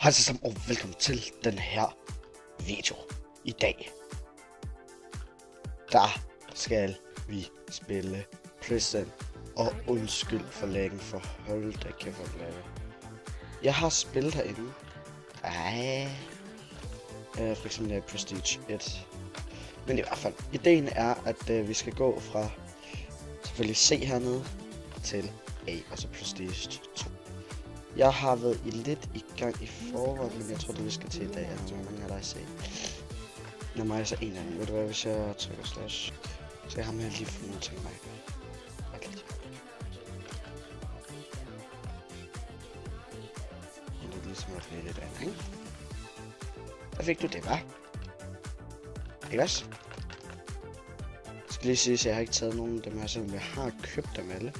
Hej alle sammen og velkommen til den her video. I dag, der skal vi spille Prison. Og undskyld for længe, for hold da kæft for længe. Jeg har spillet herinde. For eksempel Prestige 1. Men i hvert fald, ideen er, at vi skal gå fra selvfølgelig C hernede til A, og så Prestige 2. Jeg har været lidt i gang i forvejen, men jeg tror det vi skal til i dag. Hvor mange er der i C? Når mig er så en af dem. Ved du hvad, hvis jeg trykker slash, så jeg har med lige fundet nogle ting mig. Det er ligesom at blive lidt andet, ikke? Der fik du det, hva'? Ikke også? Jeg skal lige sige, at jeg har ikke taget nogen af dem her, selvom jeg har købt dem alle.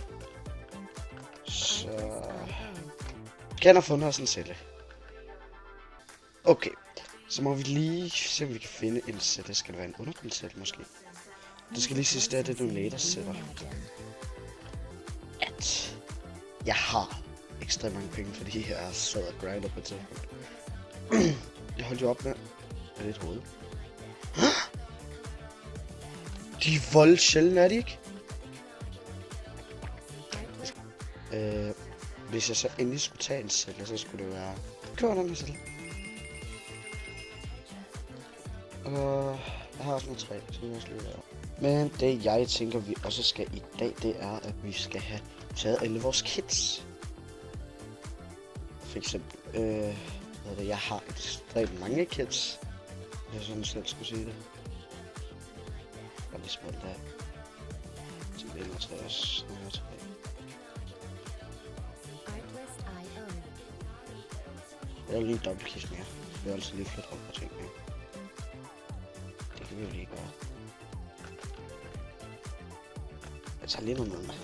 Så... Kan have fundet os en celle. Okay, så må vi lige se om vi kan finde en celle. Det skal være en undergrundscelle måske. Det skal lige sige, at det er donator-celler. At jeg har ekstremt mange penge, fordi jeg er sad og grinder på det. Jeg holdt jo op med lidt hoved. De er vold sjældne, er de ikke? Hvis jeg så endelig skulle tage en celle, så skulle det være... Køber den her celle. Og jeg har også nogle træ, så jeg også lige være. Men det jeg tænker vi også skal i dag, det er at vi skal have taget alle vores kits. For eksempel, jeg har ekstremt mange kits. Jeg sådan selv skulle sige det. Og lige smalt af. Til 61, nummer 3. Jeg vil lige en dobbeltkist mere. Jeg vil altså lige flytte op på ting mere. Det kan vi jo lige gøre. Jeg tager lige noget med mig.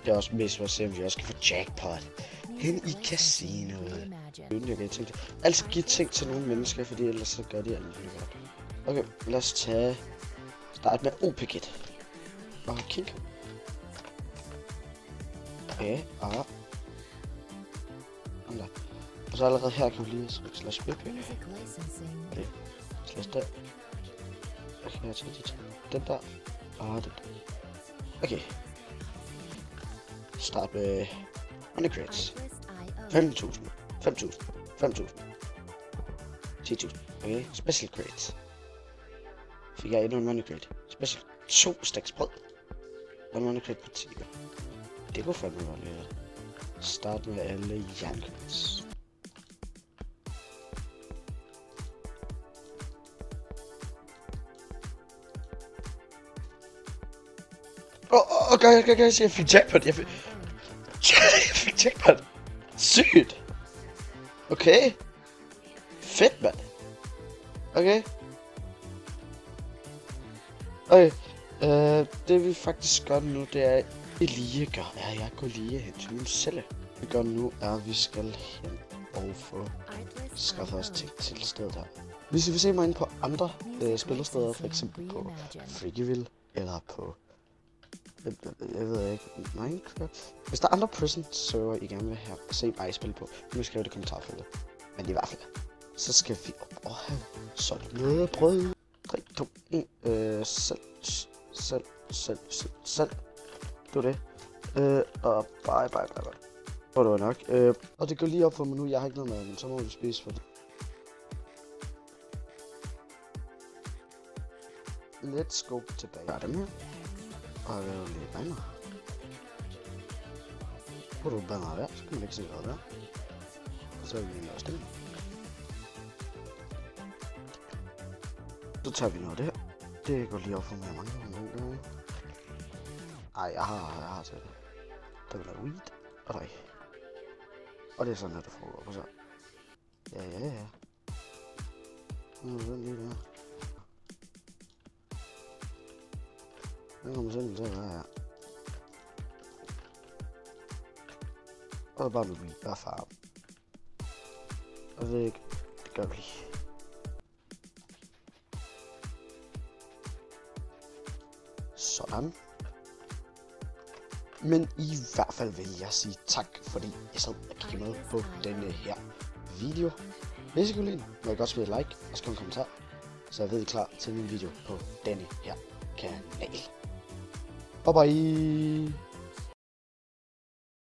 Det er også mest for at se, om vi også kan få jackpot hen i casinoet. Jeg kan tænke det. Altså give ting til nogle mennesker, fordi ellers så gør de alt muligt godt. Okay, lad os tage... Start med OP-kit. Og kig. Okay, og så allerede her kan vi lige slash BP. Okay, slash der. Okay, jeg tager de to. Den der. Og den der. Okay. Start med money crates. 5.000. 5.000. 5.000. 10.000. Okay, special crates. Fik jeg endnu en money crate. Special 2 stacks brød. Og en money crate på 10. Det kunne fandme være lidt. Start med alle jernkits. Okay, jeg fik jackpot. Jeg fik jackpot. Sygt. Okay. Fedt, mand. Okay. Okay. Det vi faktisk gør nu, det er lige gør, jeg går lige hen til min celle. Det vi gør nu er, at vi skal hen og få skaffet os ting til stedet her. Hvis I vil se mig ind på andre spillersteder, for eksempel på Freakyville eller på, jeg ved ikke, Minecraft. Hvis der er andre Prison server, I gerne vil have se mig spille på, nu skriver det i kommentarfeltet. Men i hvert fald, så skal vi op og have solgt noget brød. 3, 2, 1, selv. Det var det. Og bye. Og det var nok. Og det går lige op for mig nu. Jeg har ikke noget mad, men så må vi spise for det. Let's go tilbage. Der er dem her. Og det er jo lidt banner. Hvor du banner der, så kan man ikke se noget der. Og så er vi lige også det. Så tager vi noget af det her. Det går lige op for mig mange gange. Ej, jeg har til det. Der vil være weed, og der. Og det er sådan, at det foregår på så. Ja. Nu er den lige der. Den kommer selv til at være her. Og det er bare med weed, bare farve. Og det gør vi. Sådan. Men i hvert fald vil jeg sige tak, fordi jeg sad og kiggede med på denne her video. Hvis I kunne lide den, må jeg godt smide et like og skrive en kommentar, så jeg ved, I er klar til min video på denne her kanal. Bye bye!